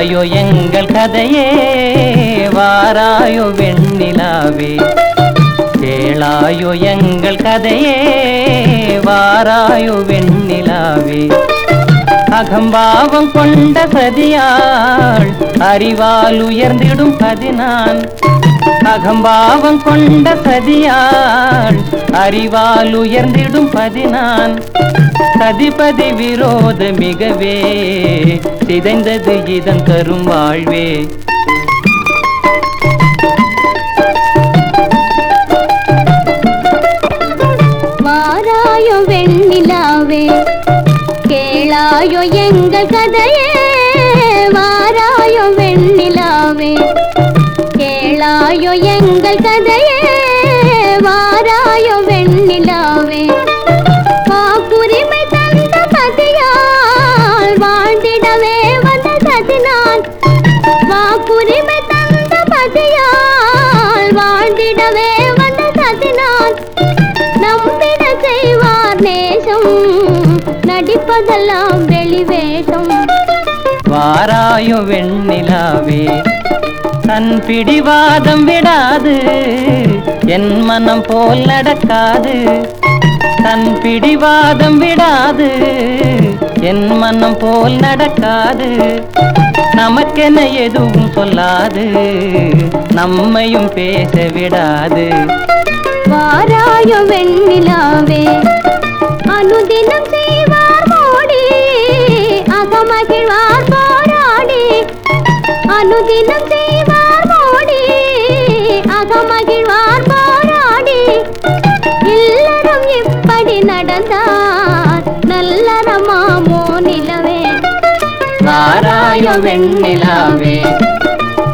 கேளாயோ எங்கள் கதையே வாராயோ வெண்ணிலாவே. கேளாயோ எங்கள் கதையே வாராயோ வெண்ணிலாவே. அகம்பாவம் கொண்ட சதியாள் அறிவால் உயர்ந்திடும் பதினான். அகம்பாவம் கொண்ட சதியாள் அறிவால் உயர்ந்திடும் பதினான். சதிபதி விரோத மிகவே சிதைந்தது இதன் தரும் வாழ்வே. வாராயோ வெண்ணிலாவே கேளாயோ எங்கள் கதையே வாராயோ வெண்ணிலாவே. கேளாயோ எங்கள் கதையே வாராயோ வெண்ணிலாவே. வாக்குரிமை தந்த பதியால் வாழ்ந்திடவே வந்த சதினான். வாக்குரிமை தந்த பதியால் வாழ்ந்திடவே வந்த சதினான். நம்பிட செய்வார் நேசம் நடிப்பதெல்லாம் வெளிவேஷம். வாராயோ வெண்ணிலாவே தன் பிடிவாதம் விடாது என் மனம் போல் நடக்காது. தன் பிடிவாதம் விடாது என் மனம் போல் நடக்காது. நமக்கென எதுவும் சொல்லாது நம்மையும் பேச விடாது. வாராயோ வெண்ணிலாவே அனுதினம் செய்வார் மோடி அகமகிழ்வார் போராடி. அனுதினம் செய்வார் மோடி அகமகிழ்வார் போராடி. இல்லறம் இப்படி நடந்தார் நல்லறமாமோ நிலவே. வாராயோ வெண்ணிலாவே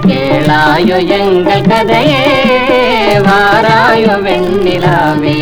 கேளாயோ எங்கள் கதையே வாராயோ வெண்ணிலாவே.